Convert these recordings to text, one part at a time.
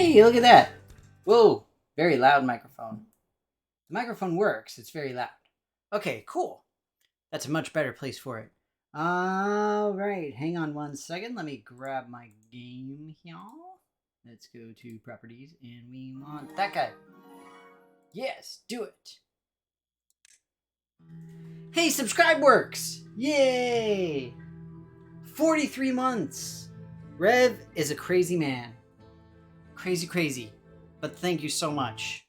Hey, look at that. Whoa, very loud microphone. The microphone works. It's very loud. Okay, cool. That's a much better place for it. All right, hang on one second. Let me grab my game here. Let's go to properties, and we want that guy. Yes, do it. Hey, subscribe works. Yay. 43 months. Rev is a crazy man. Crazy. But thank you so much.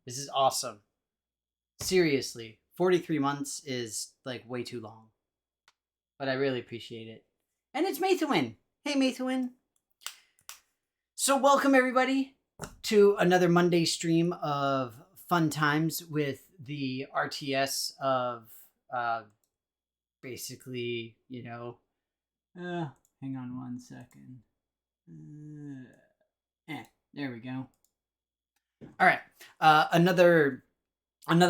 This is awesome. Seriously, 43 months is like way too long. But I really appreciate it. And it's Mathewin. Hey, Mathewin. So welcome everybody to another Monday stream of fun times with the RTS of basically, you know, hang on one second. There we go. All right, another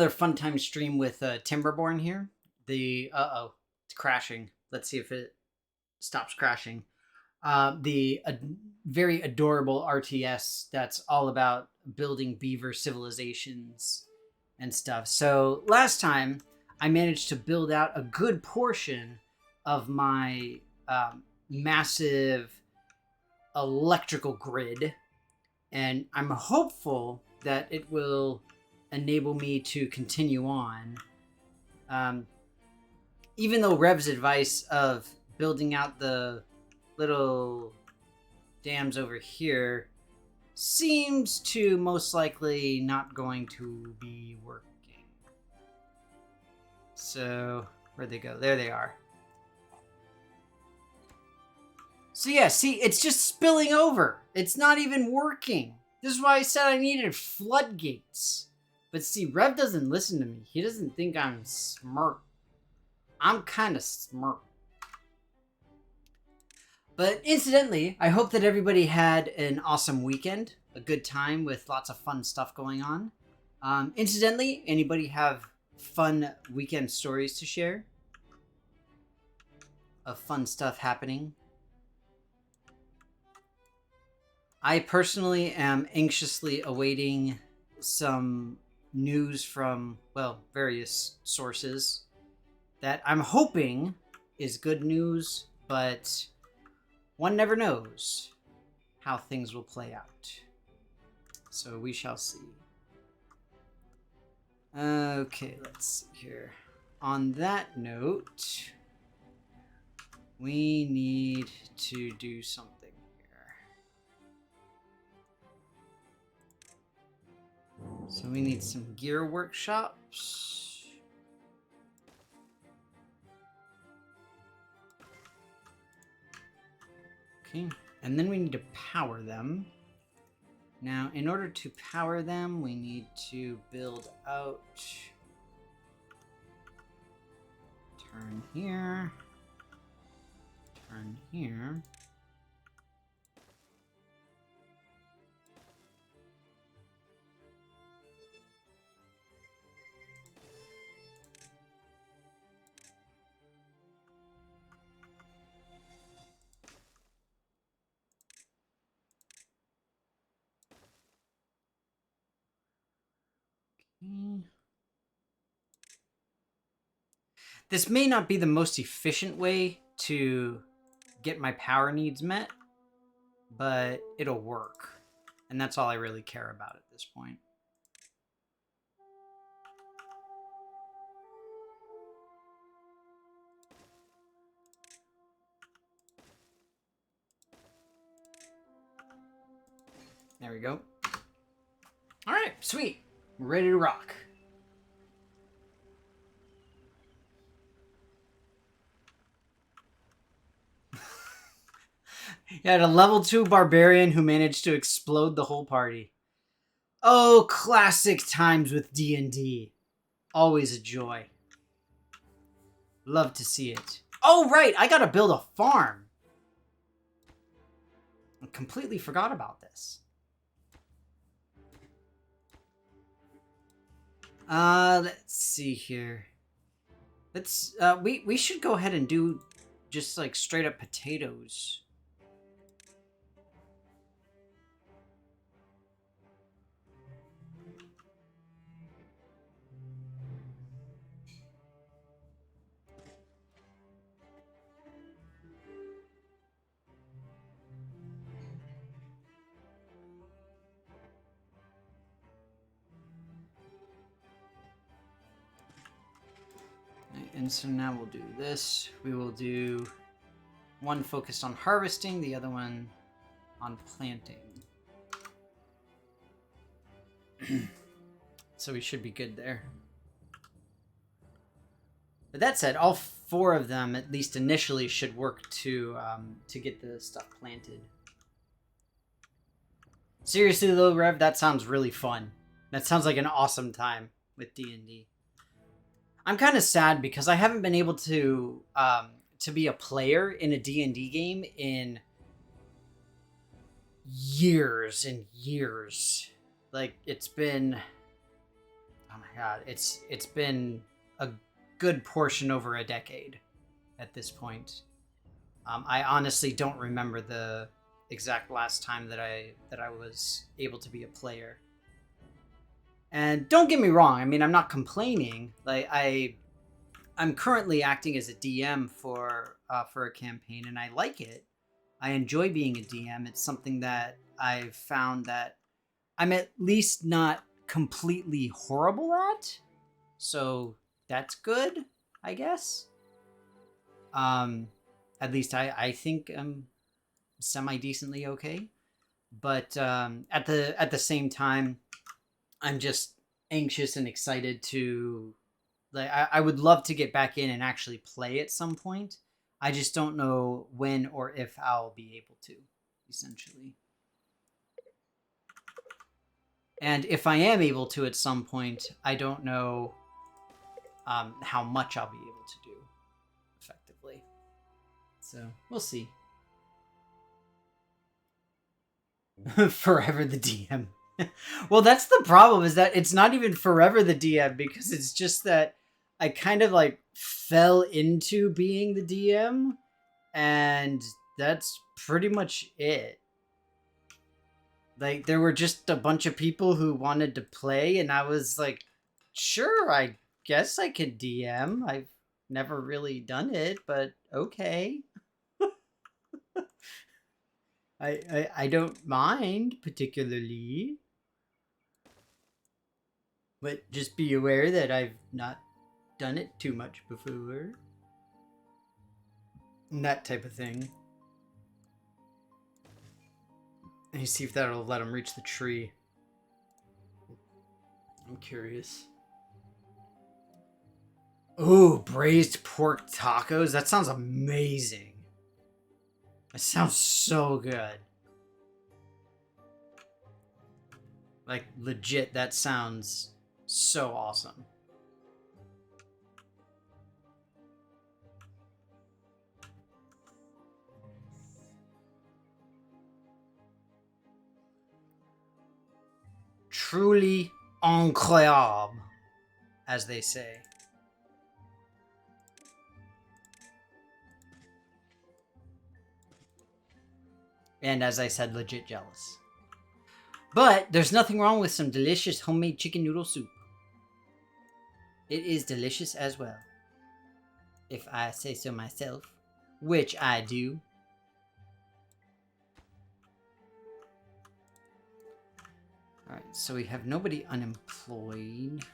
fun time stream with Timberborn here. It's crashing. Let's see if it stops crashing. The very adorable RTS that's all about building beaver civilizations and stuff. So last time I managed to build out a good portion of my massive electrical grid, and I'm hopeful that it will enable me to continue on. Even though Rev's advice of building out the little dams over here seems to most likely not going to be working. So, where'd they go? There they are. So yeah, see, it's just spilling over. It's not even working. This is why I said I needed floodgates. But see, Rev doesn't listen to me. He doesn't think I'm smart. I'm kind of smart. But incidentally, I hope that everybody had an awesome weekend. A good time with lots of fun stuff going on. Incidentally, anybody have fun weekend stories to share? Of fun stuff happening? I personally am anxiously awaiting some news from, well, various sources that I'm hoping is good news, but one never knows how things will play out. So we shall see. Okay, let's see here. On that note, we need to do something. So we need some gear workshops. Okay, and then we need to power them. Now, in order to power them, we need to build out. Turn here. Turn here. This may not be the most efficient way to get my power needs met, but it'll work. And that's all I really care about at this point. There we go. All right, sweet. We're ready to rock. You had a level 2 barbarian who managed to explode the whole party. Oh, classic times with D&D. Always a joy. Love to see it. Oh, right, I gotta build a farm. I completely forgot about this. Let's see here. Let's, we should go ahead and do just like straight up potatoes. and so now we'll do this. We will do one focused on harvesting, the other one on planting. So we should be good there. But that said, all 4 of them, at least initially, should work to get the stuff planted. Seriously though, Rev, that sounds really fun. That sounds like an awesome time with D&D. I'm kind of sad because I haven't been able to be a player in a D&D game in years and years. Like, it's been... Oh my god, it's been a good portion over a decade at this point. I honestly don't remember the exact last time that I was able to be a player. And don't get me wrong, I mean, I'm not complaining. Like, I'm currently acting as a DM for a campaign, and I like it. I enjoy being a DM. It's something that I've found that I'm at least not completely horrible at. So that's good, I guess. At least I think I'm semi-decently okay. But at the same time, I'm just anxious and excited to... Like, I would love to get back in and actually play at some point. I just don't know when or if I'll be able to, essentially. And if I am able to at some point, I don't know how much I'll be able to do effectively. So, we'll see. Forever the DM. Well, that's the problem, is that it's not even forever the DM, because it's just that I kind of like fell into being the DM, and that's pretty much it. Like, there were just a bunch of people who wanted to play, and I was like, sure, I guess I could DM. I've never really done it, but okay. I don't mind particularly. But just be aware that I've not done it too much before. And that type of thing. Let me see if that'll let him reach the tree. I'm curious. Ooh, braised pork tacos? That sounds amazing. That sounds so good. Like, legit, that sounds so awesome. Truly incroyable, as they say. And as I said, legit jealous. But there's nothing wrong with some delicious homemade chicken noodle soup. It is delicious as well, if I say so myself, which I do. Alright, so we have nobody unemployed.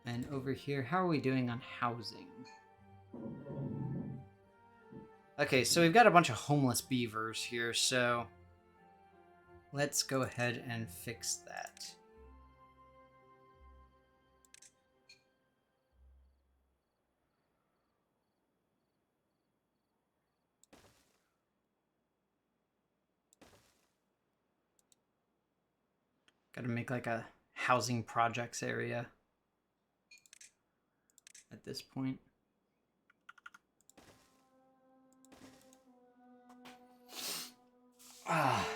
And over here, how are we doing on housing? Okay, so we've got a bunch of homeless beavers here, so let's go ahead and fix that. Gotta make like a housing projects area at this point. Ah.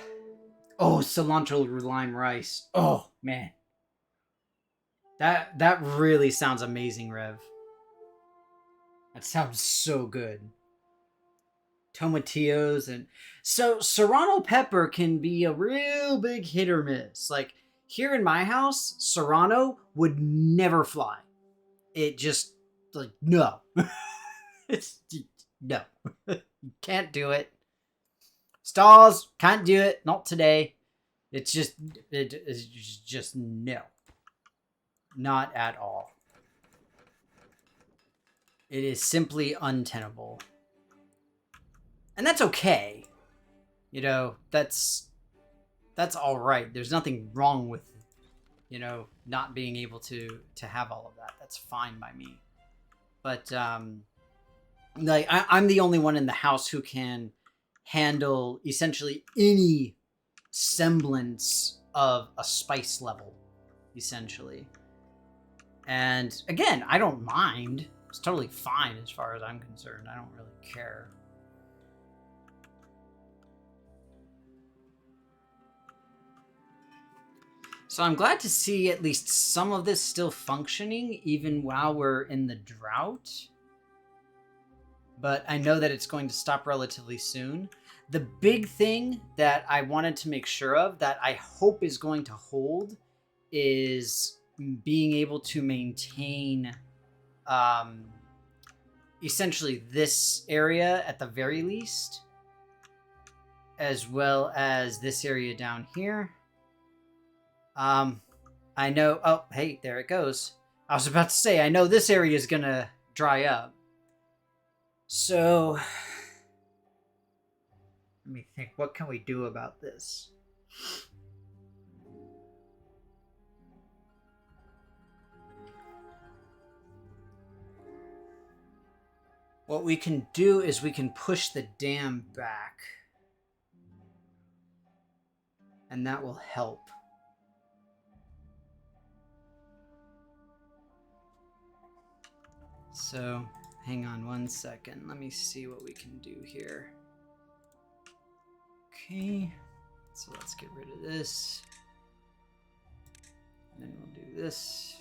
Oh, cilantro lime rice. Oh, man. That really sounds amazing, Rev. That sounds so good. Tomatillos and... So, serrano pepper can be a real big hit or miss. Like, here in my house, serrano would never fly. It just, like, no. It's... No. You can't do it. Stars, can't do it. Not today. It's just no. Not at all. It is simply untenable. And that's okay. You know, that's all right. There's nothing wrong with, you know, not being able to have all of that. That's fine by me. But like I'm the only one in the house who can handle essentially any semblance of a spice level, essentially. And again, I don't mind. It's totally fine as far as I'm concerned. I don't really care. So I'm glad to see at least some of this still functioning, even while we're in the drought. But I know that it's going to stop relatively soon. The big thing that I wanted to make sure of, that I hope is going to hold, is being able to maintain essentially this area at the very least, as well as this area down here. I know... Oh, hey, there it goes. I was about to say, I know this area is gonna dry up. So... let me think, what can we do about this? What we can do is we can push the dam back. And that will help. So, hang on one second. Let me see what we can do here. Okay. So let's get rid of this. And then we'll do this.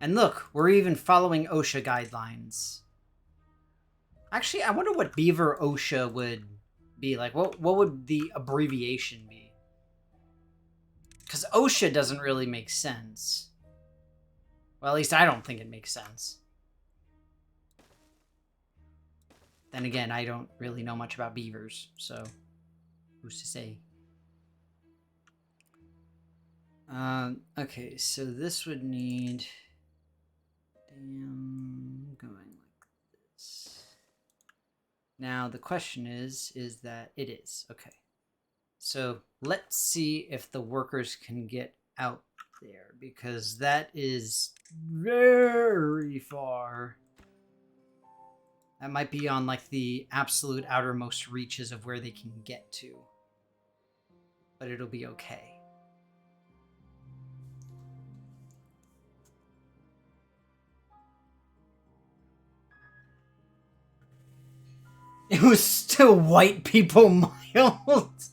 And look, we're even following OSHA guidelines. Actually, I wonder what Beaver OSHA would be like. What would the abbreviation be? Because OSHA doesn't really make sense. Well, at least I don't think it makes sense. Then again, I don't really know much about beavers, so who's to say? Okay, so this would need... Dam going like this. Now, the question is that it is. Okay. So let's see if the workers can get out there, because that is very far. That might be on like the absolute outermost reaches of where they can get to. But it'll be okay. It was still white people miles.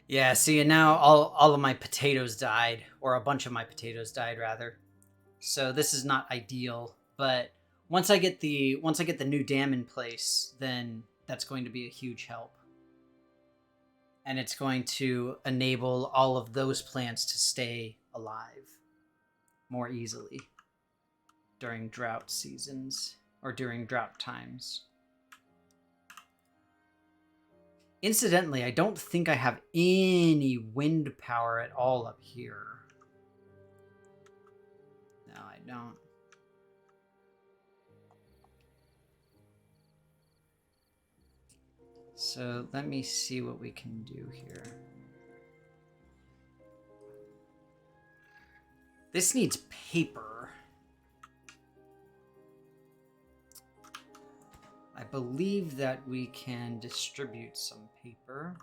Yeah, see, and now all of my potatoes died, or a bunch of my potatoes died rather. So this is not ideal, but once I get the new dam in place, then that's going to be a huge help. And it's going to enable all of those plants to stay alive more easily during drought seasons, or during drought times. Incidentally, I don't think I have any wind power at all up here. No, I don't. So let me see what we can do here. This needs paper. I believe that we can distribute some paper.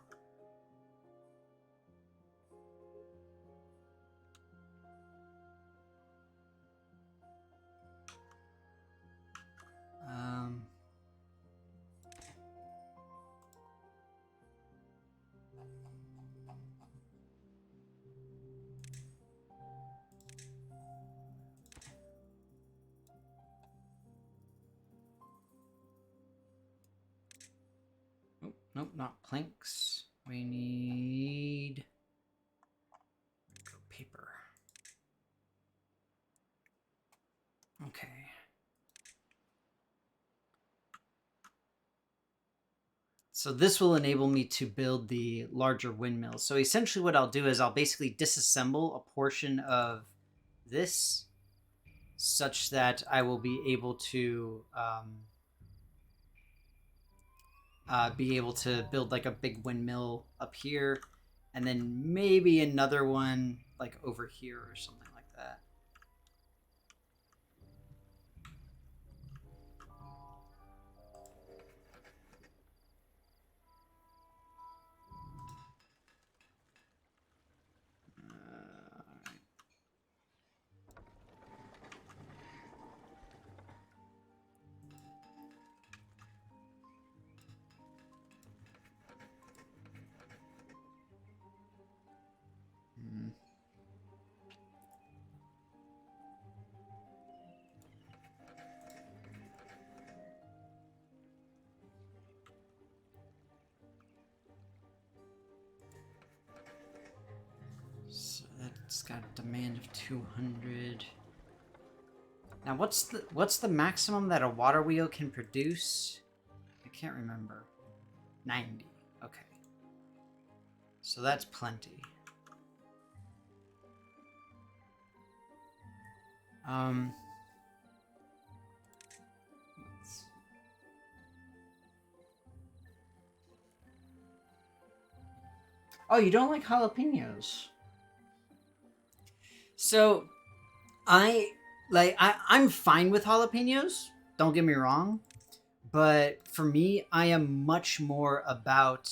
Nope, not planks. We need paper. Okay. So this will enable me to build the larger windmill. So essentially what I'll do is I'll basically disassemble a portion of this such that I will be able to build like a big windmill up here, and then maybe another one like over here or something like that. So that's got a demand of 200. Now what's the maximum that a water wheel can produce? I can't remember. 90. Okay. So that's plenty. Oh, you don't like jalapenos? So, I'm fine with jalapenos. Don't get me wrong, but for me, I am much more about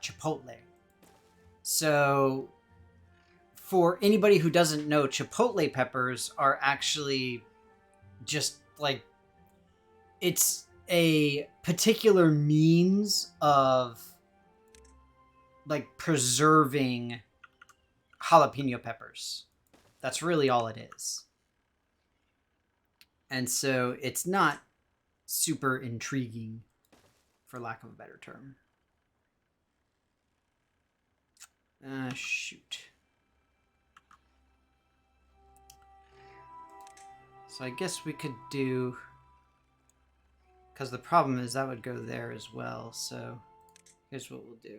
Chipotle. So, for anybody who doesn't know, Chipotle peppers are actually just like, it's a particular means of like preserving jalapeno peppers. That's really all it is. And so it's not super intriguing, for lack of a better term. Shoot. So I guess we could do... Because the problem is that would go there as well, so here's what we'll do.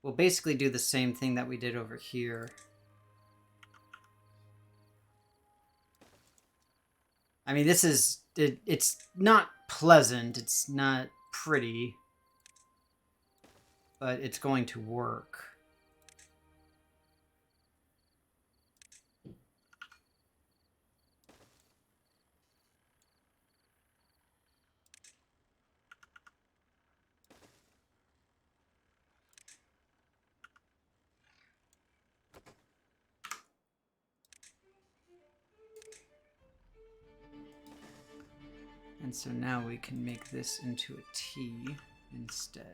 We'll basically do the same thing that we did over here. I mean, this is... it's not pleasant, it's not pretty, but it's going to work. And so now we can make this into a T instead.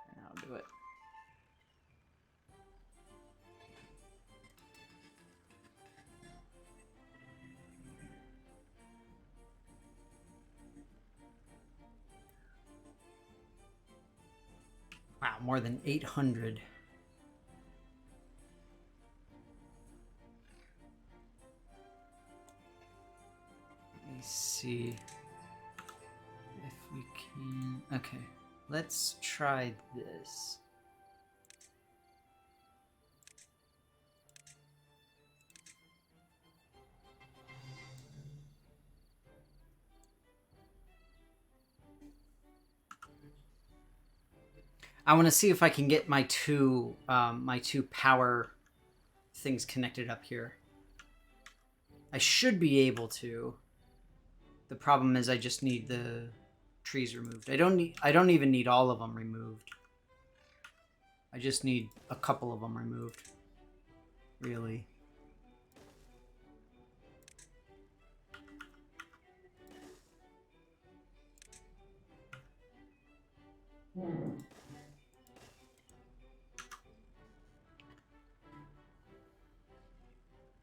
And I'll do it. Wow, more than 800. Let me see if we can... Okay, let's try this. I want to see if I can get my two power things connected up here. I should be able to. The problem is I just need the trees removed. I don't even need all of them removed. I just need a couple of them removed. Really.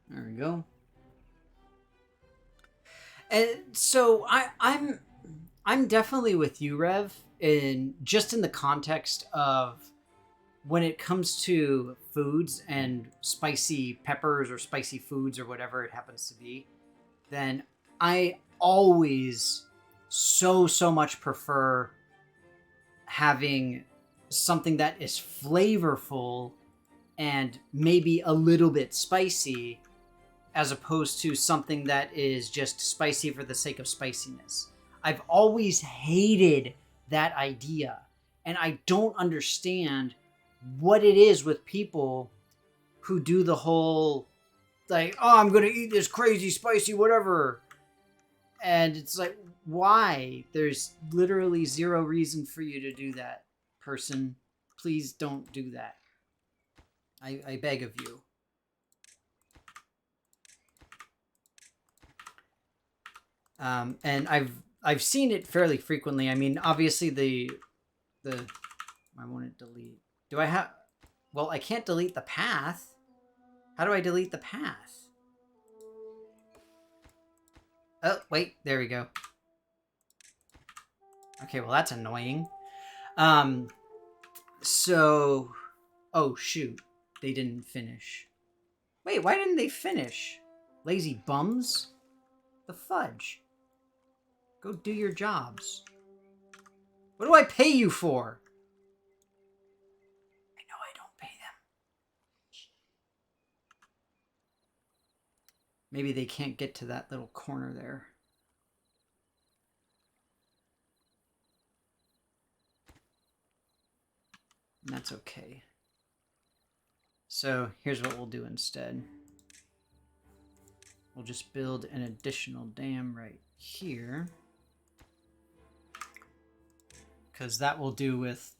There we go. And so I'm definitely with you, Rev, in the context of when it comes to foods and spicy peppers or spicy foods or whatever it happens to be. then I always so much prefer having something that is flavorful and maybe a little bit spicy, as opposed to something that is just spicy for the sake of spiciness. I've always hated that idea, and I don't understand what it is with people who do the whole, like, oh, I'm gonna eat this crazy spicy whatever. And it's like, why? There's literally zero reason for you to do that, person. Please don't do that. I beg of you. And I've seen it fairly frequently. I mean, obviously the I want to delete. Do I have? Well, I can't delete the path. How do I delete the path? Oh, wait, there we go. Okay, well that's annoying. So, oh shoot, they didn't finish. Wait, why didn't they finish? Lazy bums? The fudge. Go do your jobs. What do I pay you for? I know I don't pay them. Maybe they can't get to that little corner there. And that's okay. So here's what we'll do instead. We'll just build an additional dam right here, because that will do with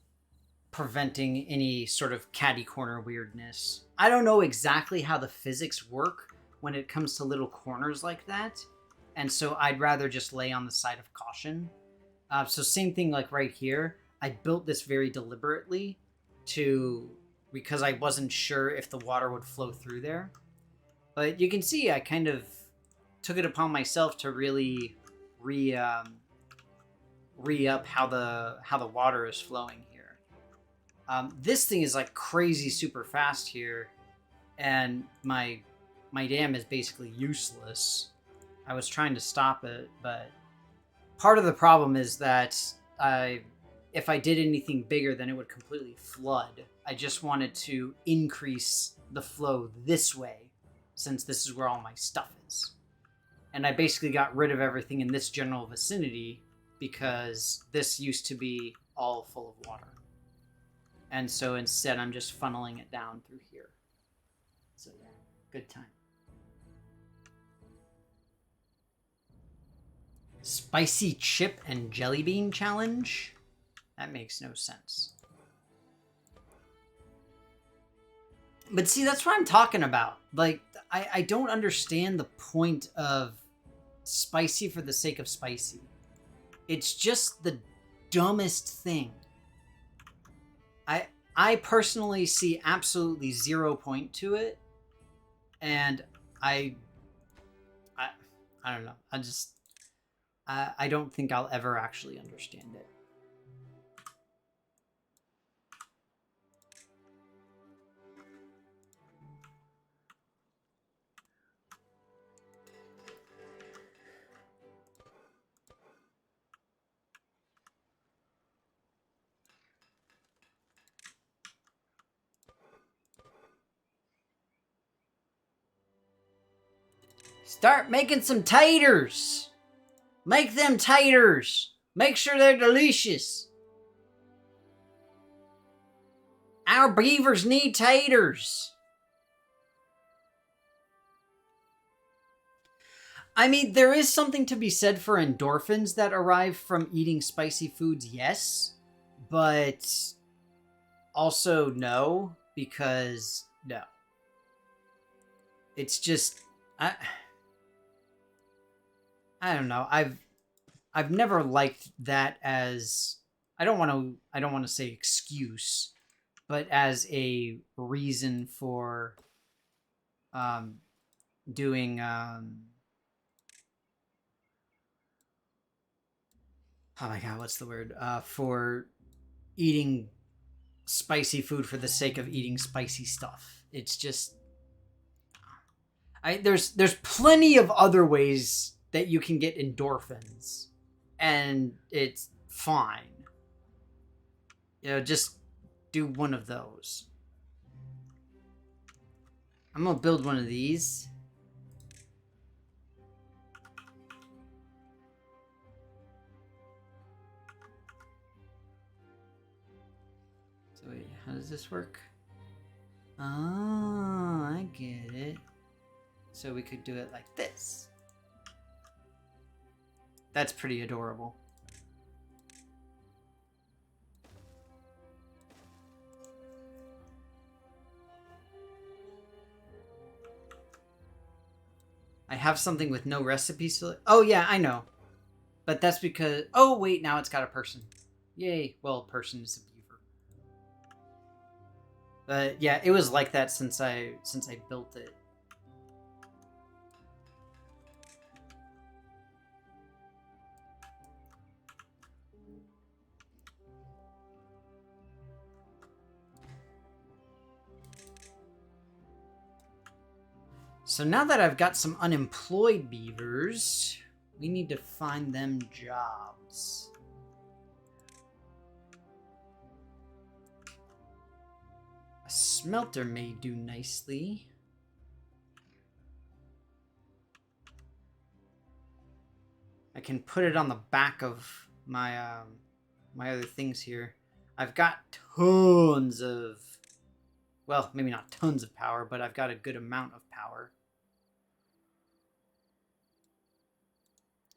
preventing any sort of catty corner weirdness. I don't know exactly how the physics work when it comes to little corners like that, and so I'd rather just lay on the side of caution. So same thing like right here. I built this very deliberately because I wasn't sure if the water would flow through there. But you can see I kind of took it upon myself to really re-up how the water is flowing here. This thing is like crazy super fast here, and my dam is basically useless. I was trying to stop it, but part of the problem is that if I did anything bigger, then it would completely flood. I just wanted to increase the flow this way, since this is where all my stuff is. And I basically got rid of everything in this general vicinity because this used to be all full of water. And so instead I'm just funneling it down through here. So yeah, good time. Spicy chip and jelly bean challenge? That makes no sense. But see, that's what I'm talking about. Like, I don't understand the point of spicy for the sake of spicy. It's just the dumbest thing. I personally see absolutely 0 point to it, and I don't know. I don't think I'll ever actually understand it. Start making some taters. Make them taters. Make sure they're delicious. Our beavers need taters. I mean, there is something to be said for endorphins that arrive from eating spicy foods, yes. But also no, because no. It's just... I don't know. I've never liked that as... I don't want to say excuse, but as a reason for doing oh my god, what's the word? For eating spicy food for the sake of eating spicy stuff. It's just... There's plenty of other ways that you can get endorphins, and it's fine. Just do one of those. I'm gonna build one of these. So wait, how does this work? Oh, I get it. So we could do it like this. That's pretty adorable. I have something with no recipes to... Oh, yeah, I know. But that's because... Oh, wait, now it's got a person. Yay. Well, person is a beaver. But, yeah, it was like that since I built it. So now that I've got some unemployed beavers, we need to find them jobs. A smelter may do nicely. I can put it on the back of my my other things here. I've got tons of, well, maybe not tons of power, but I've got a good amount of power.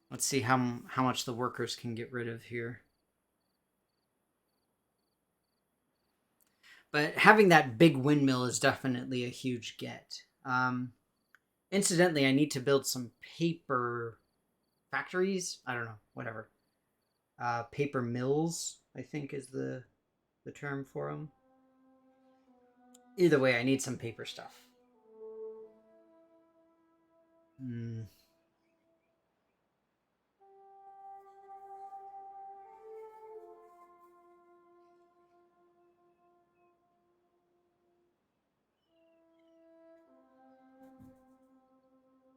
Let's see how much the workers can get rid of here. But having that big windmill is definitely a huge get. Incidentally, I need to build some paper factories. I don't know, whatever. Paper mills, I think, is the term for them. Either way, I need some paper stuff.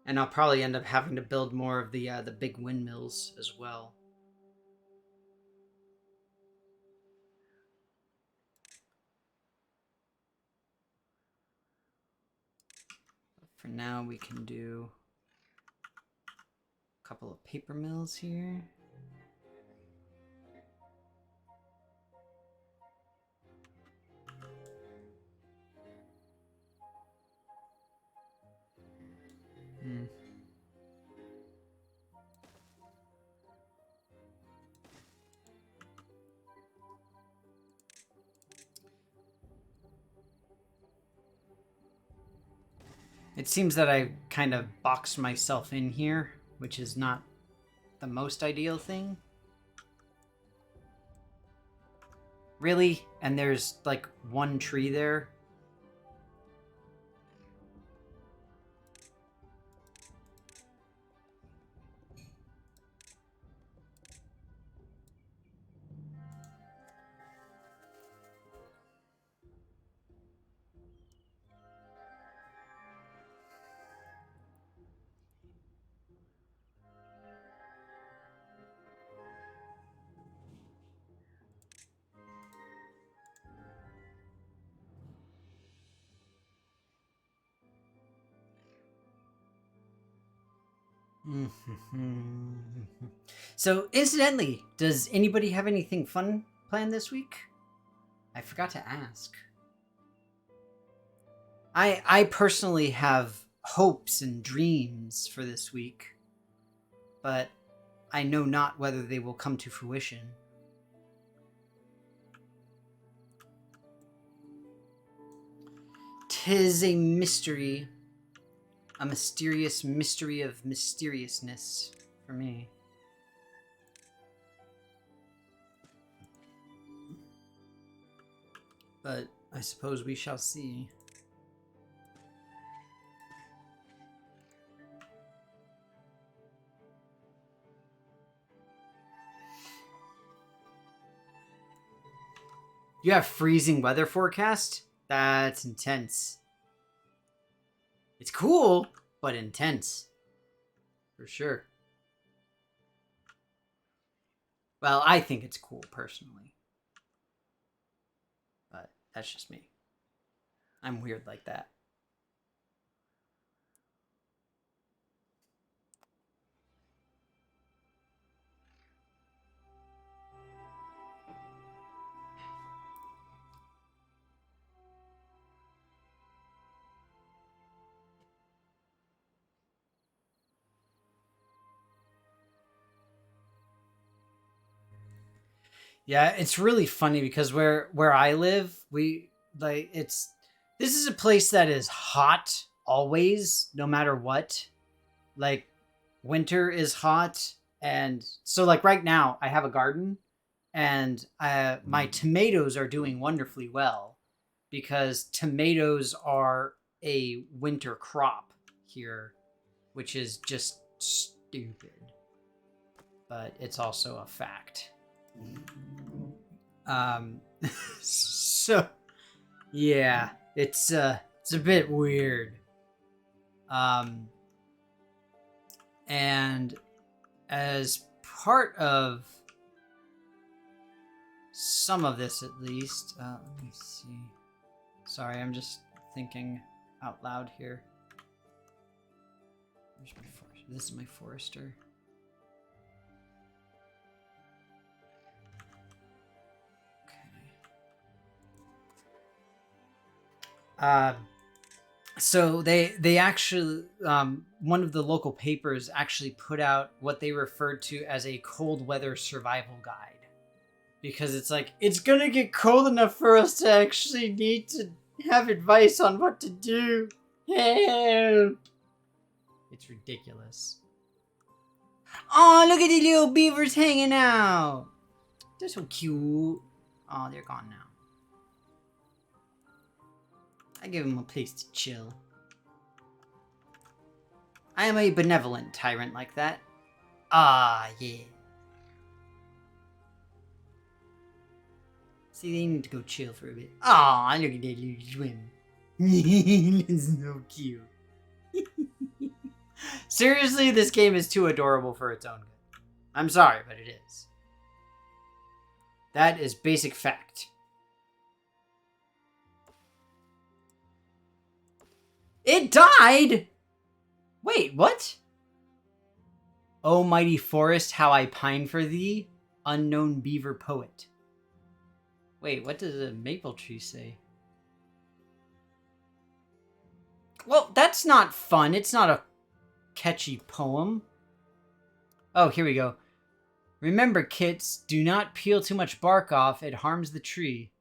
And I'll probably end up having to build more of the big windmills as well. For now, we can do a couple of paper mills here. It seems that I kind of boxed myself in here, which is not the most ideal thing. Really? And there's like one tree there? So, incidentally, does anybody have anything fun planned this week? I forgot to ask. I personally have hopes and dreams for this week, but I know not whether they will come to fruition. "'Tis a mystery. A mysterious mystery of mysteriousness for me. But I suppose we shall see." You have freezing weather forecast? That's intense. It's cool, but intense. For sure. Well, I think it's cool, personally. But that's just me. I'm weird like that. Yeah, it's really funny because where I live, we like this is a place that is hot always, no matter what. Like winter is hot, and so like right now I have a garden, and my tomatoes are doing wonderfully well because tomatoes are a winter crop here, which is just stupid, but it's also a fact. Um, so yeah, it's a bit weird. And as part of some of this, at least, let me see. Sorry, I'm just thinking out loud here. Where's my forester? This is my forester. So they actually one of the local papers actually put out what they referred to as a cold weather survival guide, because it's like it's gonna get cold enough for us to actually need to have advice on what to do. Help! It's ridiculous. Oh, look at the little beavers hanging out. They're so cute. Oh, they're gone now. I give him a place to chill. I am a benevolent tyrant like that. Ah, yeah. See, they need to go chill for a bit. Aw, look at that little swim. It's so cute. Seriously, this game is too adorable for its own good. I'm sorry, but it is. That is basic fact. It died? Wait, what? O mighty forest, how I pine for thee, unknown beaver poet. Wait, what does a maple tree say? Well, that's not fun. It's not a catchy poem. Oh, here we go. Remember, kits, do not peel too much bark off. It harms the tree.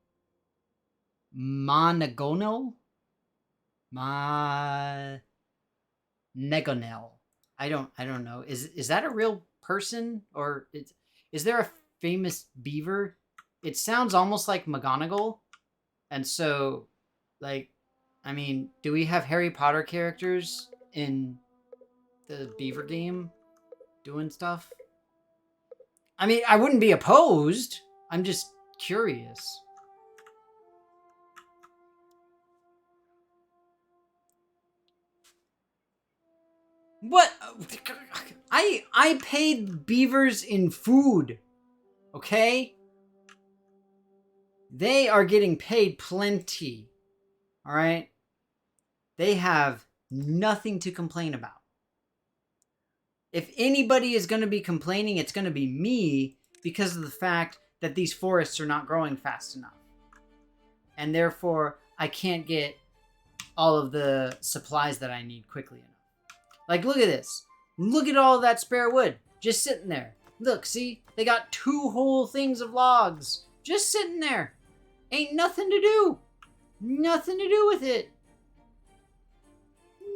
Monagonal? Negonel. I don't know. Is that a real person, or is there a famous beaver? It sounds almost like McGonagall, and so, like, I mean, do we have Harry Potter characters in the beaver game doing stuff? I mean, I wouldn't be opposed. I'm just curious. What? I paid beavers in food. Okay? They are getting paid plenty. All right? They have nothing to complain about. If anybody is going to be complaining, it's going to be me, because of the fact that these forests are not growing fast enough. And therefore, I can't get all of the supplies that I need quickly enough. Like, look at this. Look at all that spare wood just sitting there. Look, see? They got 2 whole things of logs just sitting there. Ain't nothing to do. Nothing to do with it.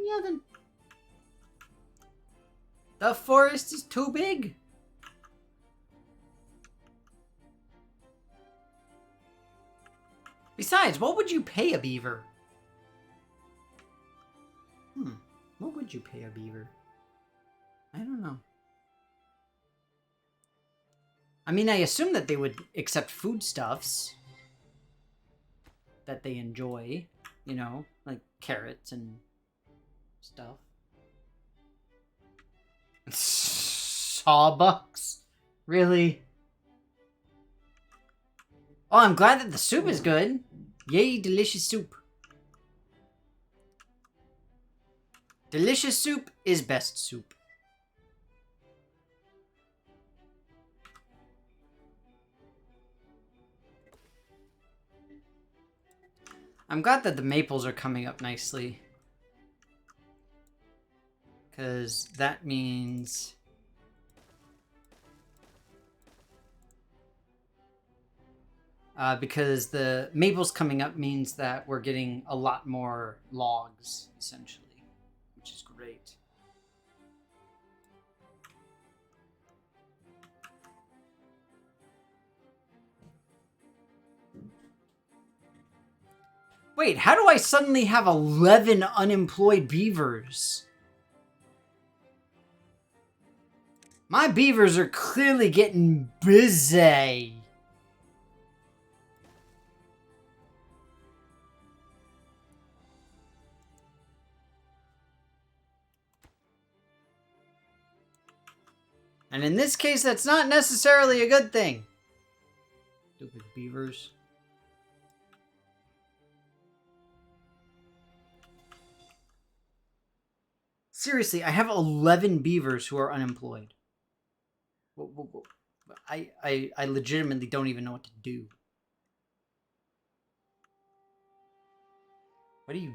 Nothing. The forest is too big. Besides, what would you pay a beaver? What would you pay a beaver? I don't know. I mean, I assume that they would accept foodstuffs that they enjoy, you know, like carrots and stuff. Sawbucks? Really? Oh, I'm glad that the soup is good. Yay, delicious soup. Delicious soup is best soup. I'm glad that the maples are coming up nicely. Because that means... because the maples coming up means that we're getting a lot more logs, essentially. Which is great. Wait, how do I suddenly have 11 unemployed beavers? My beavers are clearly getting busy. And in this case, that's not necessarily a good thing. Stupid beavers. Seriously, I have 11 beavers who are unemployed. I legitimately don't even know what to do. What do you...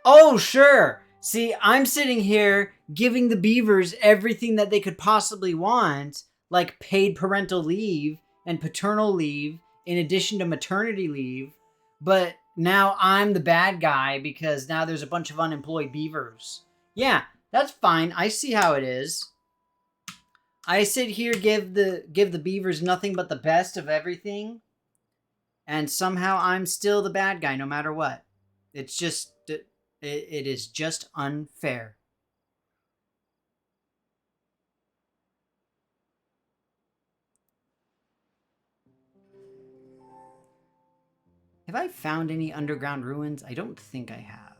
Oh, sure! See, I'm sitting here giving the beavers everything that they could possibly want, like paid parental leave and paternal leave, in addition to maternity leave, but now I'm the bad guy because now there's a bunch of unemployed beavers. Yeah, that's fine. I see how it is. I sit here, give the beavers nothing but the best of everything, and somehow I'm still the bad guy no matter what. It's just... It is just unfair. Have I found any underground ruins? I don't think I have.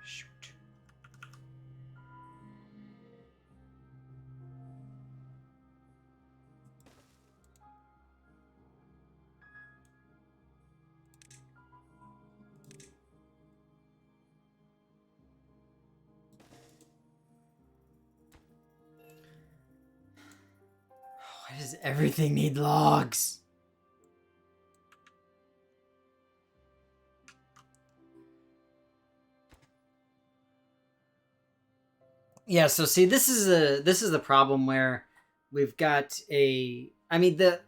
Shoot. Why does everything need logs? Yeah, so see, this is the problem where we've got a... I mean, the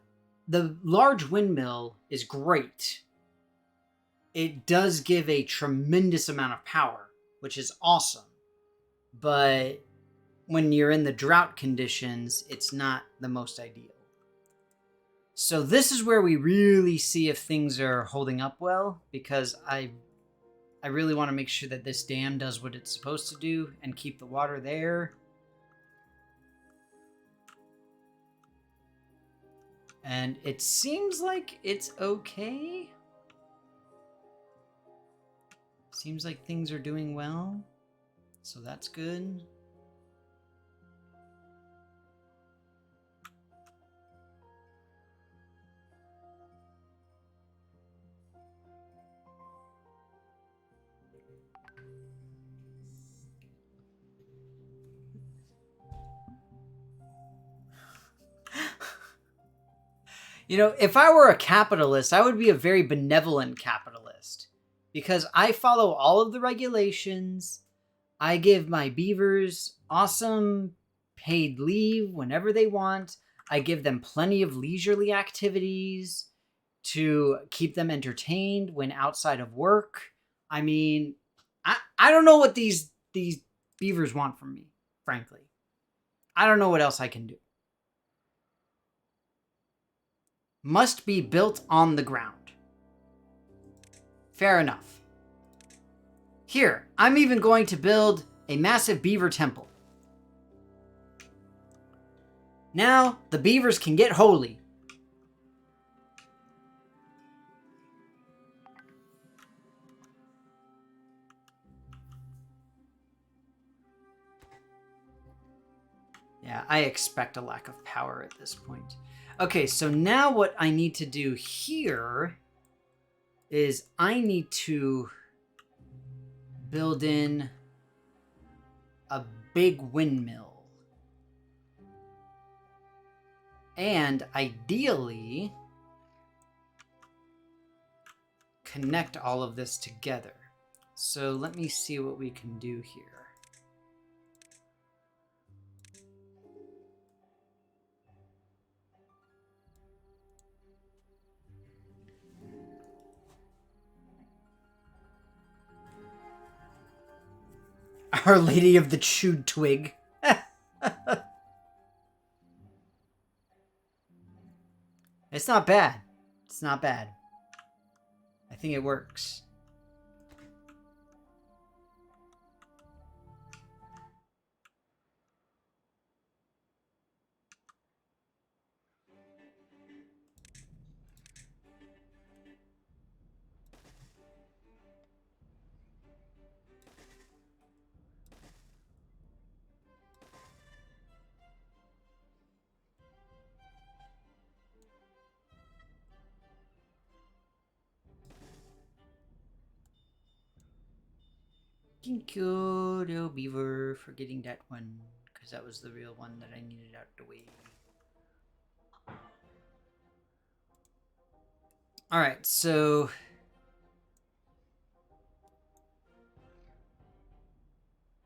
large windmill is great. It does give a tremendous amount of power, which is awesome. But when you're in the drought conditions, it's not the most ideal. So this is where we really see if things are holding up well, because I really want to make sure that this dam does what it's supposed to do and keep the water there. And it seems like it's okay. Seems like things are doing well. So that's good. You know, if I were a capitalist, I would be a very benevolent capitalist. Because I follow all of the regulations. I give my beavers awesome paid leave whenever they want. I give them plenty of leisurely activities to keep them entertained when outside of work. I mean, I don't know what these beavers want from me, frankly. I don't know what else I can do. Must be built on the ground. Fair enough. Here, I'm even going to build a massive beaver temple. Now the beavers can get holy. Yeah, I expect a lack of power at this point. Okay, so now what I need to do here is I need to build in a big windmill. And ideally, connect all of this together. So let me see what we can do here. Our Lady of the Chewed Twig. It's not bad. It's not bad. I think it works. Thank you, little beaver, for getting that one, because that was the real one that I needed out the way. Alright, so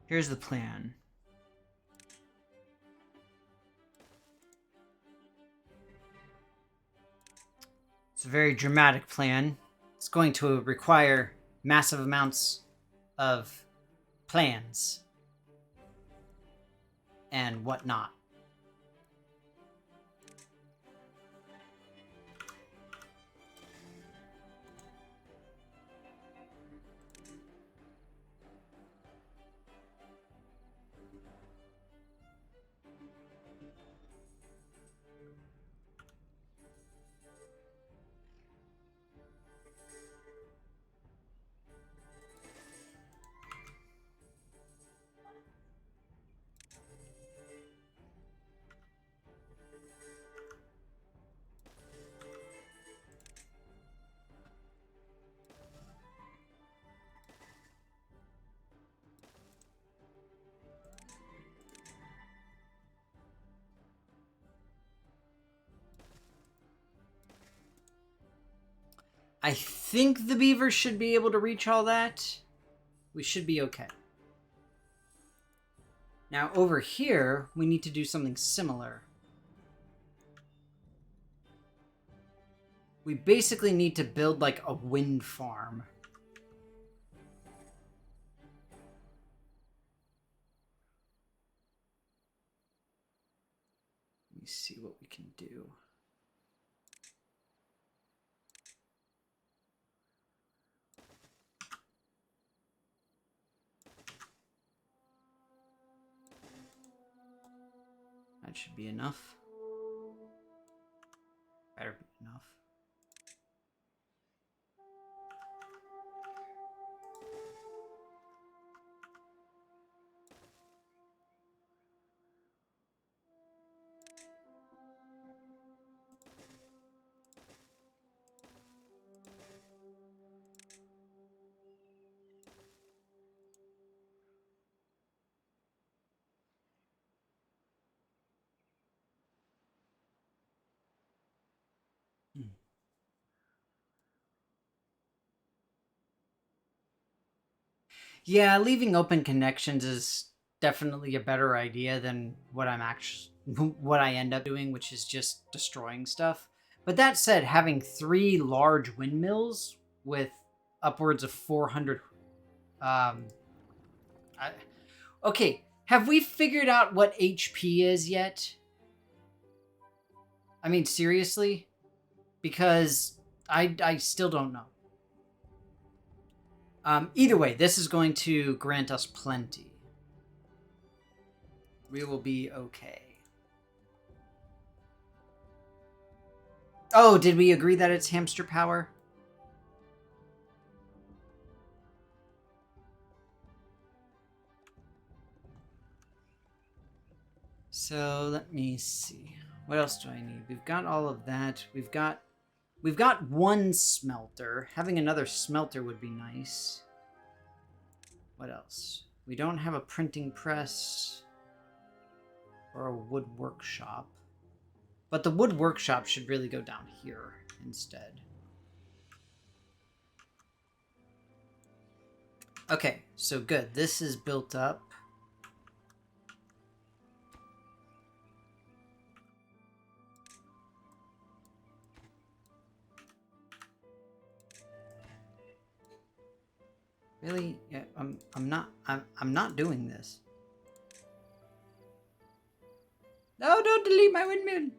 here's the plan. It's a very dramatic plan. It's going to require massive amounts of plans and whatnot. I think the beaver should be able to reach all that. We should be okay. Now over here, we need to do something similar. We basically need to build like a wind farm. Let me see what we can do. That should be enough. Better be enough. Yeah, leaving open connections is definitely a better idea than what I'm actually what I end up doing, which is just destroying stuff. But that said, having 3 large windmills with upwards of 400 um I, okay, have we figured out what HP is yet? I mean, seriously? Because I still don't know. Either way, this is going to grant us plenty. We will be okay. Oh, did we agree that it's hamster power? So let me see. What else do I need? We've got all of that. We've got one smelter. Having another smelter would be nice. What else? We don't have a printing press or a wood workshop. But the wood workshop should really go down here instead. Okay, so good. This is built up. Really? Yeah, I'm not doing this. No, don't delete my windmill.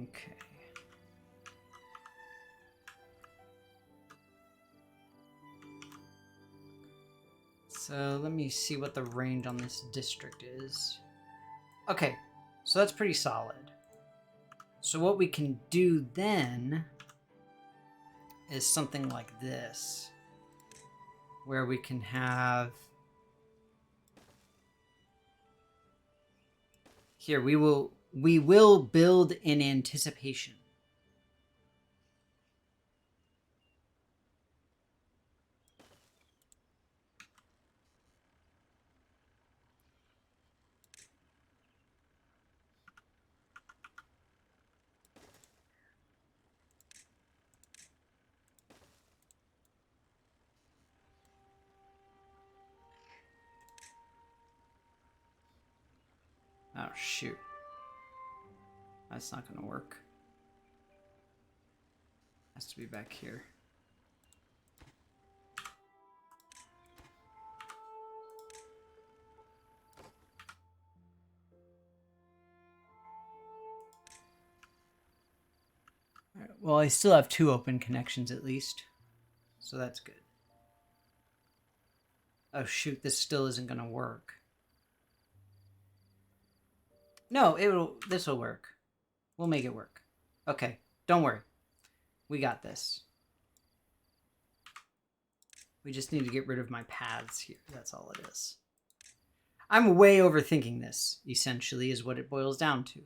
Okay. So let me see what the range on this district is. Okay, so that's pretty solid. So what we can do then is something like this, where we can have... Here, we will build in anticipation. Oh, shoot. That's not going to work. Has to be back here. All right, well, I still have 2 open connections at least. So that's good. Oh, shoot. This still isn't going to work. No, this will work. We'll make it work. Okay, don't worry. We got this. We just need to get rid of my paths here. That's all it is. I'm way overthinking this, essentially, is what it boils down to.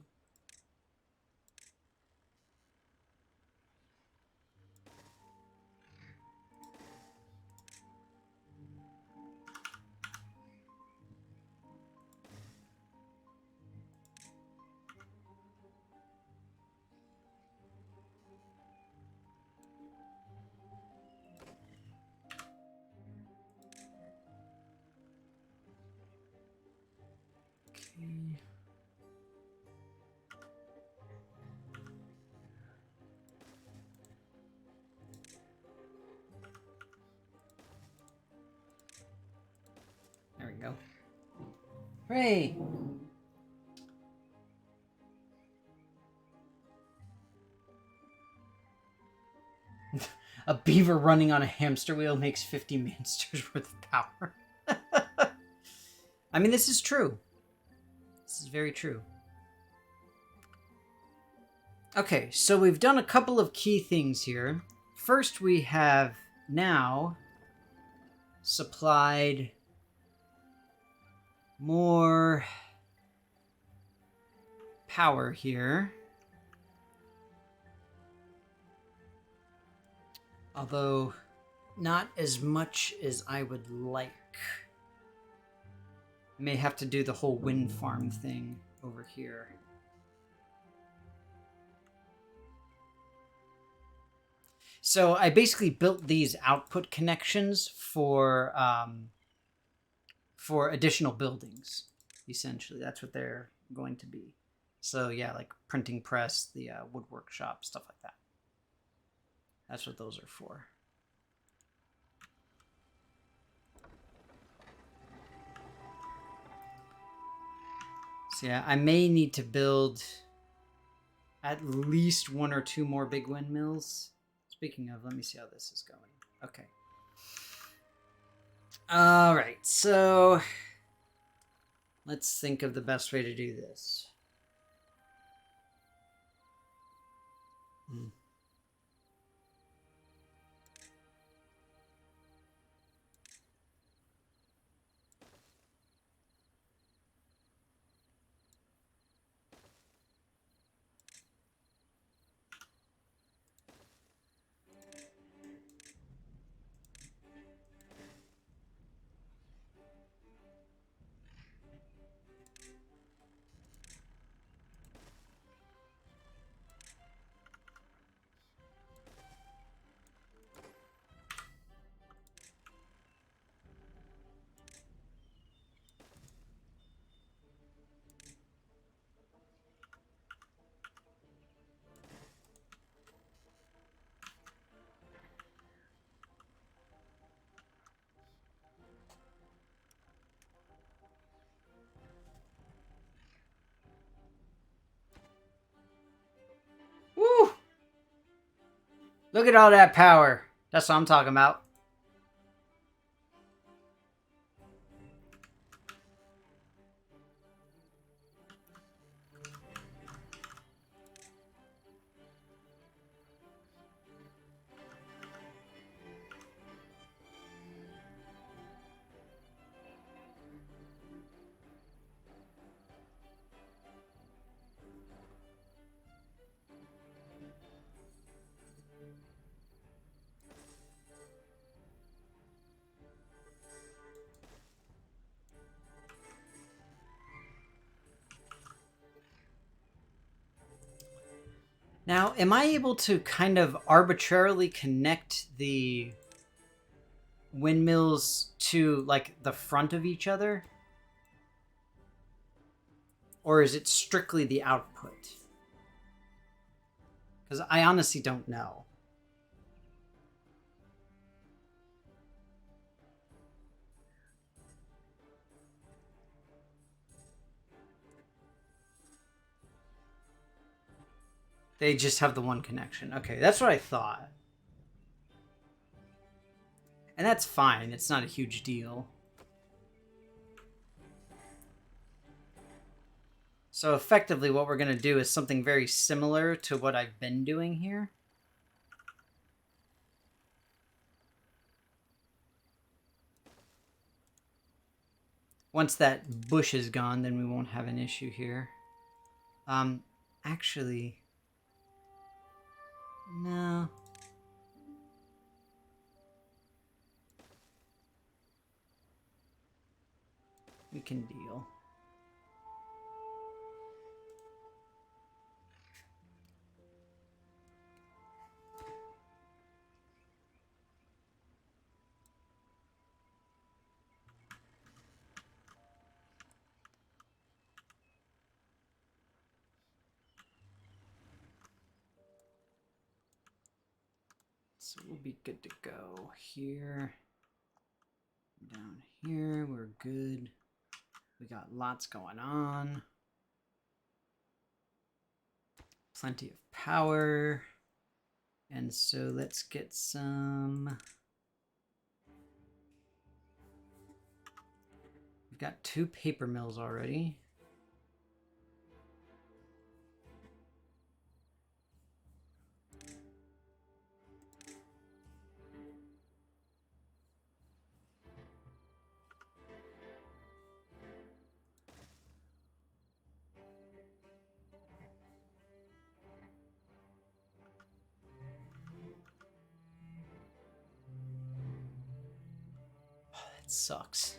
Okay. There we go. Hooray! A beaver running on a hamster wheel makes 50 minsters worth of power. I mean, this is true. This is very true. Okay, so we've done a couple of key things here. First, we have now supplied more power here. Although, not as much as I would like. I may have to do the whole wind farm thing over here. So I basically built these output connections for additional buildings. Essentially, that's what they're going to be. So yeah, like printing press, the wood workshop, stuff like that. That's what those are for. So yeah, I may need to build at least 1 or 2 more big windmills. Speaking of, let me see how this is going. Okay. All right, so let's think of the best way to do this. Hmm. Woo! Look at all that power. That's what I'm talking about. Now, am I able to kind of arbitrarily connect the windmills to like the front of each other? Or is it strictly the output? Because I honestly don't know. They just have the one connection. Okay, that's what I thought. And that's fine. It's not a huge deal. So effectively what we're going to do is something very similar to what I've been doing here. Once that bush is gone, then we won't have an issue here. Actually, no. We can deal. So we'll be good to go here. Down here, we're good. We got lots going on. Plenty of power. And so let's get some... We've got 2 paper mills already. Oh, that sucks.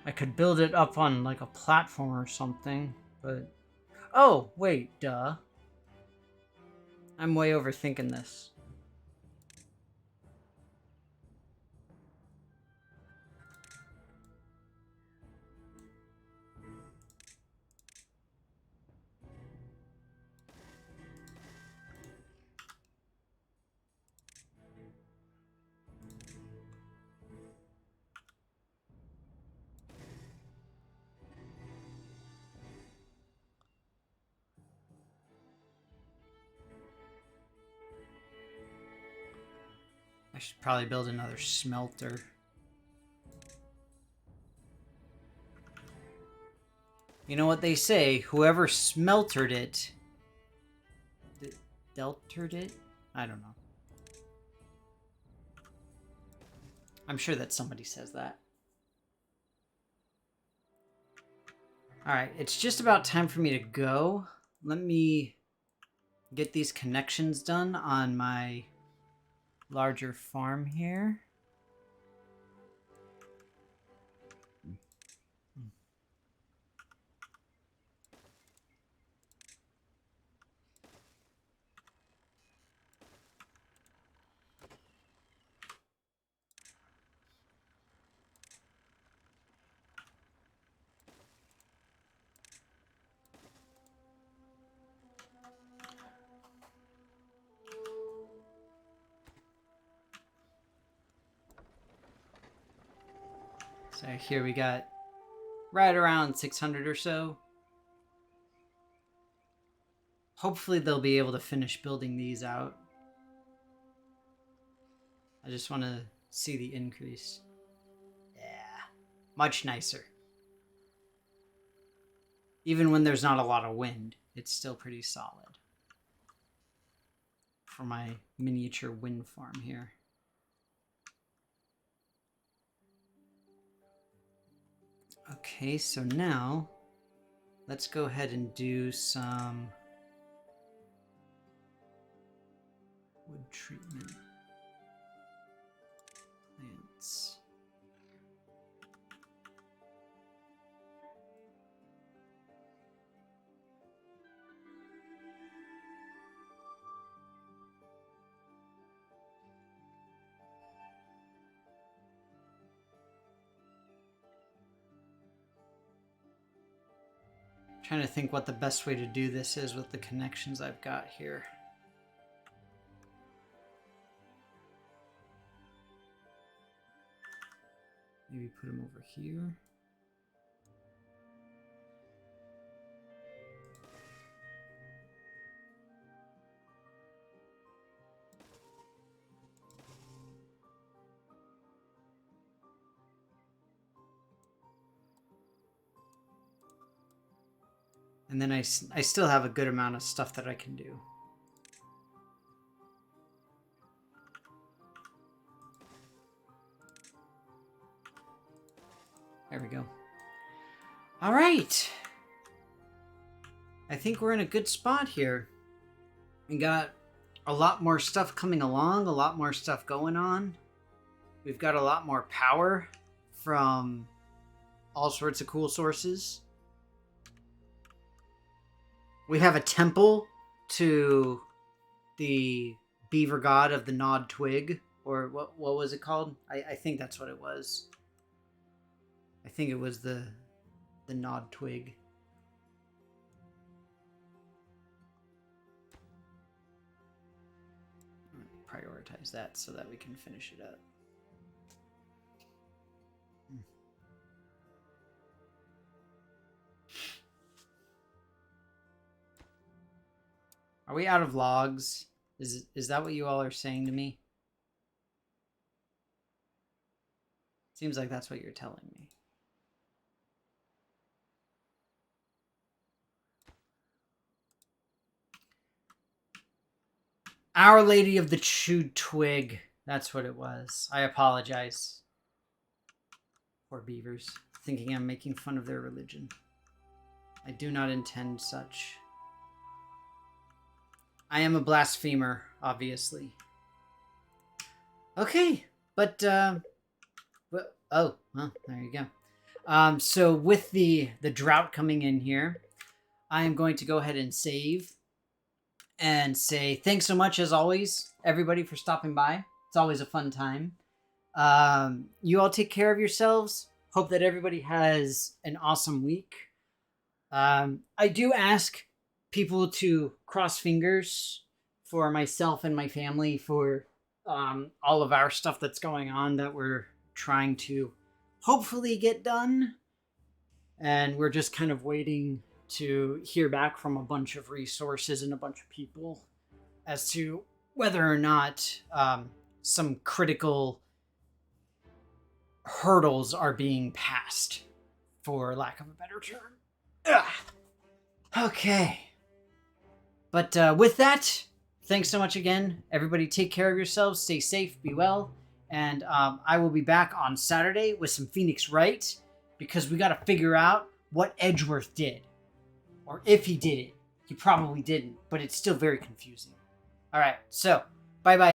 I could build it up on like a platform or something, but... Oh, wait, duh. I'm way overthinking this. I should probably build another smelter. You know what they say, whoever smeltered it... Deltered it? I don't know. I'm sure that somebody says that. Alright, it's just about time for me to go. Let me get these connections done on my larger farm here. So here we got right around 600 or so. Hopefully they'll be able to finish building these out. I just want to see the increase. Yeah, much nicer. Even when there's not a lot of wind, it's still pretty solid. For my miniature wind farm here. Okay, so now let's go ahead and do some wood treatment plants. Trying to think what the best way to do this is with the connections I've got here. Maybe put them over here. And then I still have a good amount of stuff that I can do. There we go. All right. I think we're in a good spot here. We got a lot more stuff coming along, a lot more stuff going on. We've got a lot more power from all sorts of cool sources. We have a temple to the beaver god of the gnawed twig, or what was it called? I think that's what it was. I think it was the gnawed twig. Prioritize that so that we can finish it up. Are we out of logs? Is that what you all are saying to me? Seems like that's what you're telling me. Our Lady of the Chewed Twig. That's what it was. I apologize. Poor beavers, thinking I'm making fun of their religion. I do not intend such. I am a blasphemer, obviously. Okay, but oh, well, there you go. So with the drought coming in here, I am going to go ahead and save and say thanks so much, as always, everybody, for stopping by. It's always a fun time. You all take care of yourselves. Hope that everybody has an awesome week. I do ask people to cross fingers for myself and my family for all of our stuff that's going on that we're trying to hopefully get done. And we're just kind of waiting to hear back from a bunch of resources and a bunch of people as to whether or not some critical hurdles are being passed, for lack of a better term. Ugh. Okay. But with that, thanks so much again. Everybody take care of yourselves. Stay safe. Be well. And I will be back on Saturday with some Phoenix Wright, because we got to figure out what Edgeworth did. Or if he did it. He probably didn't, but it's still very confusing. All right. So, bye-bye.